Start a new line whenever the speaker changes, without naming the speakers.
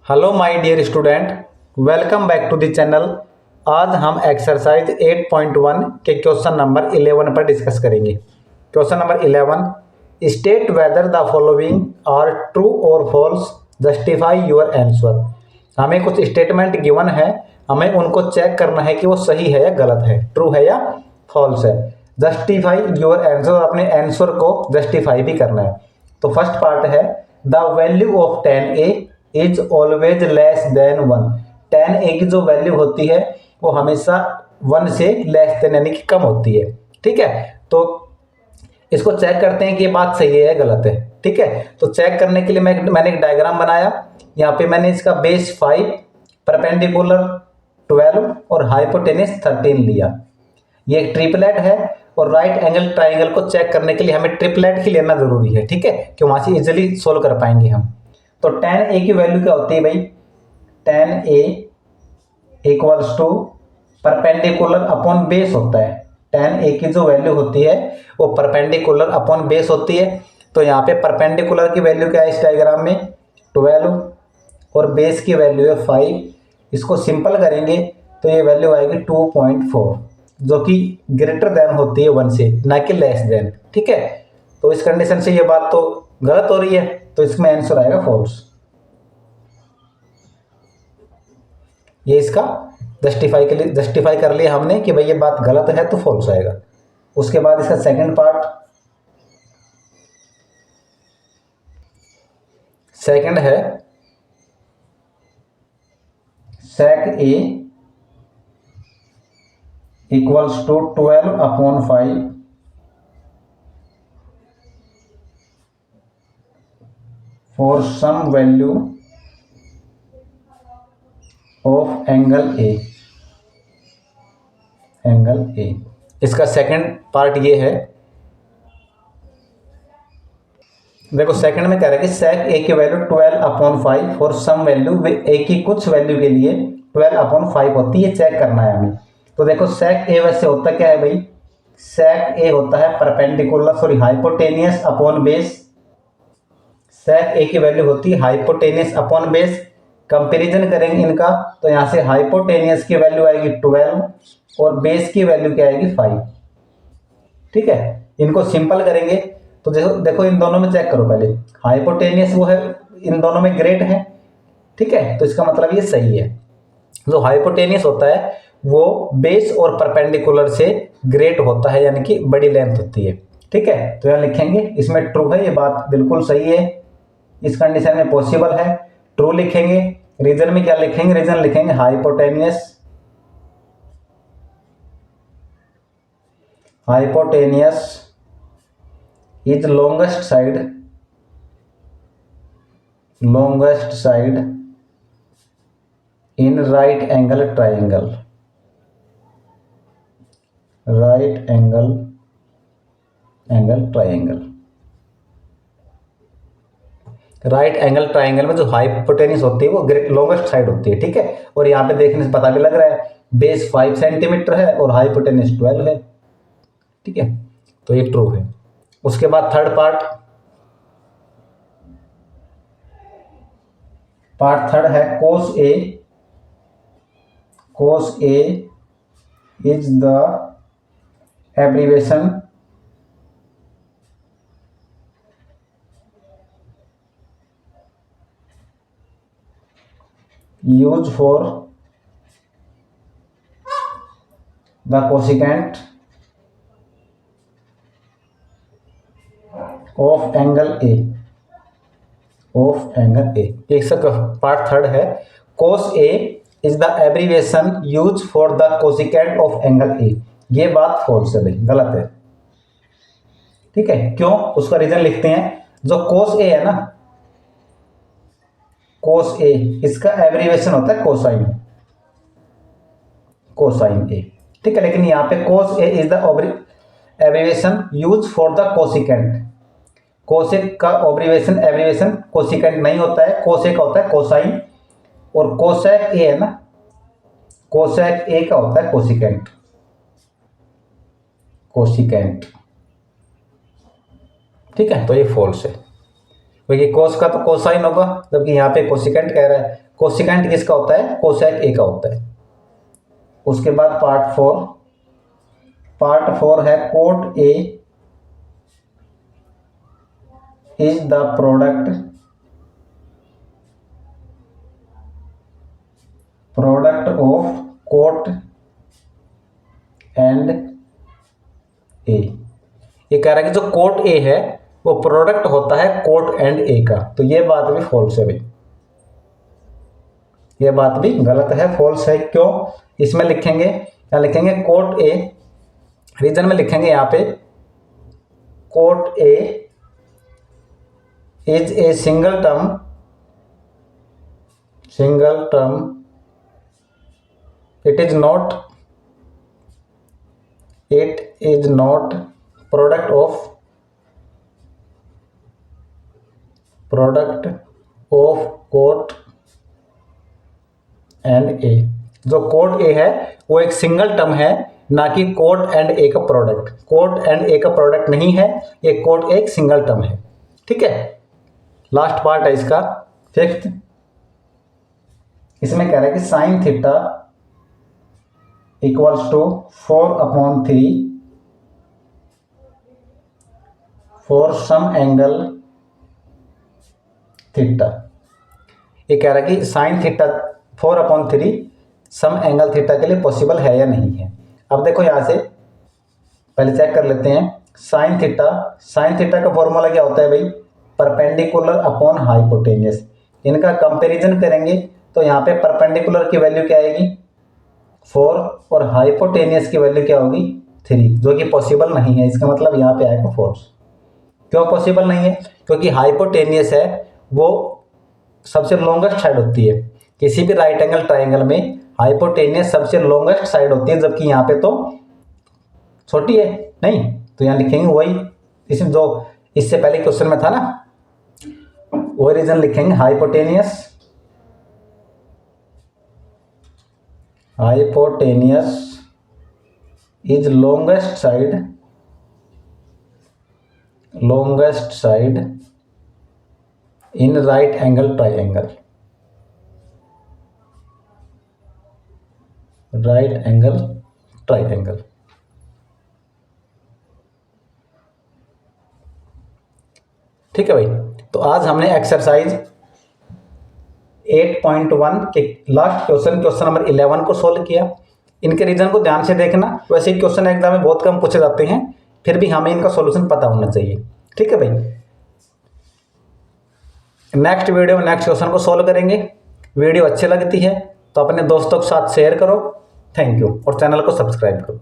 Hello my dear student, welcome back to the channel. आज हम exercise 8.1 के question number 11 पर डिस्कस करेंगे। Question number 11, state whether the following are true और false, justify your answer. हमें कुछ statement given है, हमें उनको चेक करना है कि वो सही है या गलत है, ट्रू है या फॉल्स है। जस्टिफाई योर आंसर, अपने आंसर को जस्टिफाई भी करना है। तो फर्स्ट पार्ट है, the value of 10a is always less than 1। 10a की जो वैल्यू होती है वो हमेशा 1 से लेस देन यानी कि कम होती है। ठीक है, तो इसको चेक करते हैं कि ये बात सही है या गलत है। ठीक है, तो चेक करने के लिए मैंने एक डायग्राम बनाया। यहाँ पे मैंने इसका बेस 5, परपेंडिकुलर 12 और हाइपोटेनस 13 लिया। ये एक ट्रिपलेट है और राइट एंगल ट्राइंगल को चेक करने के लिए हमें ट्रिपलेट ही लेना जरूरी है। ठीक है, कि वहां से इजिली सोल्व कर पाएंगे हम। तो 10a की वैल्यू क्या होती है भाई? 10a equals to perpendicular upon base होता है। 10a की जो वैल्यू होती है वो परपेंडिकुलर अपॉन बेस होती है। तो यहाँ पे परपेंडिकुलर की वैल्यू क्या है इस डायग्राम में? 12 और बेस की वैल्यू है 5। इसको सिंपल करेंगे तो ये वैल्यू आएगी 2.4, जो कि ग्रेटर देन होती है 1 से, ना कि लेस देन। ठीक है, तो इस कंडीशन से ये बात तो गलत हो रही है, तो इसमें आंसर आएगा फॉल्स। ये इसका जस्टिफाई कर लिया हमने कि भाई ये बात गलत है, तो फॉल्स आएगा। उसके बाद इसका सेकंड पार्ट, सेकंड है sec a equals to 12/5 for some value of angle A. इसका सेकंड पार्ट ये है, देखो सेकंड में कह रहा है कि sec a की value 12/5 for some value, a की कुछ वैल्यू के लिए 12/5 होती है, चेक करना है हमें। तो देखो sec a वैसे होता क्या है भाई? sec a होता है perpendicular hypotenuse upon base. sec a की वैल्यू होती है हाइपोटेनियस अपॉन बेस। कंपेरिजन करेंगे इनका तो यहाँ से हाइपोटेनियस की वैल्यू आएगी 12 और बेस की वैल्यू क्या आएगी 5। ठीक है, इनको सिंपल करेंगे तो देखो इन दोनों में चेक करो पहले। हाइपोटेनियस वो है, इन दोनों में ग्रेट है। ठीक है, तो इसका मतलब ये सही है। जो हाइपोटेनियस होता है वो बेस और परपेंडिकुलर से ग्रेट होता है, यानी कि बड़ी लेंथ होती है। ठीक है, तो यहां लिखेंगे इसमें ट्रू है, ये बात बिल्कुल सही है, इस कंडीशन में पॉसिबल है, ट्रू लिखेंगे। रीजन में क्या लिखेंगे? रीजन लिखेंगे hypotenuse is longest side in right angle triangle। Right angle triangle में जो हाइपोटेनियस होती है वो लॉन्गेस्ट साइड होती है। ठीक है, और यहाँ पे देखने से पता भी लग रहा है बेस 5 सेंटीमीटर है और हाइपोटेनियस 12 है। ठीक है, तो ये ट्रू है। उसके बाद थर्ड पार्ट थर्ड है cos a is the abbreviation used for the cosecant of angle a। इसका पार्ट थर्ड है cos a is the abbreviation used for the cosecant of angle a। ये बात फॉल्स है भाई, गलत है। ठीक है, क्यों? उसका रीजन लिखते हैं। जो cos a है ना, cos a इसका एब्रीविएशन होता है कोसाइन a। ठीक है, लेकिन यहां पे cos a is the abbreviation use for the cosecant. Cosec का एब्रीविएशन कोसिकेंट नहीं होता है, कोसेक होता है कोसाइन, और कोसेक ए है ना, कोसेक ए का होता है कोसिकेंट। ठीक है, तो ये फॉल्स है, क्योंकि कोस का तो कोसाइन होगा, जबकि यहाँ पे कोसिकेंट कह रहा है। कोसिकेंट किसका होता है, कोसेक ए का होता है। उसके बाद पार्ट 4 है quote A is the product of quote and A. ये कह रहा है कि जो कोट ए है वो प्रोडक्ट होता है कोट एंड ए का, तो ये बात भी फॉल्स है भाई, ये बात भी गलत है, फॉल्स है। क्यों, इसमें लिखेंगे क्या लिखेंगे, कोट ए, रीजन में लिखेंगे यहाँ पे quote A is a single term it is not product of quote and A. जो कोट ए है वो एक सिंगल टर्म है, ना कि कोट एंड ए का प्रोडक्ट। कोट एंड ए का प्रोडक्ट नहीं है, ये कोट एक सिंगल टर्म है। ठीक है, लास्ट पार्ट है इसका 5th। इसमें कह रहा है कि sine theta equals to 4/3 for some angle theta. ये कह रहा है कि sine theta 4/3 some angle theta के लिए पॉसिबल है या नहीं है। अब देखो यहाँ से पहले चेक कर लेते हैं। साइन थीटा का फॉर्मूला क्या होता है भाई, परपेंडिकुलर अपॉन हाइपोटेनियस। इनका कंपैरिजन करेंगे तो यहाँ पे परपेंडिकुलर की वैल्यू क्या आएगी 4 और हाइपोटेनियस की वैल्यू क्या होगी 3, जो कि पॉसिबल नहीं है। इसका मतलब यहाँ पे आएगा फॉल्स। क्यों पॉसिबल नहीं है, क्योंकि हाइपोटेनियस है वो सबसे लॉन्गेस्ट साइड होती है। किसी भी राइट एंगल ट्राइंगल में हाइपोटेनियस सबसे लॉन्गेस्ट साइड होती है, जबकि यहाँ पे तो छोटी है नहीं। तो यहाँ लिखेंगे वही, इसमें जो इससे पहले क्वेश्चन में था ना, वही रीजन लिखेंगे। Hypotenuse is longest side in right angle triangle। ठीक है भाई, तो आज हमने एक्सरसाइज 8.1 के लास्ट क्वेश्चन नंबर 11 को सोल्व किया। इनके रीजन को ध्यान से देखना, वैसे ही क्वेश्चन एग्जाम में बहुत कम पूछे जाते हैं, फिर भी हमें इनका सॉल्यूशन पता होना चाहिए। ठीक है भाई, नेक्स्ट वीडियो में नेक्स्ट क्वेश्चन को सोल्व करेंगे। वीडियो अच्छी लगती है तो अपने दोस्तों के साथ शेयर करो। थैंक यू, और चैनल को सब्सक्राइब करो।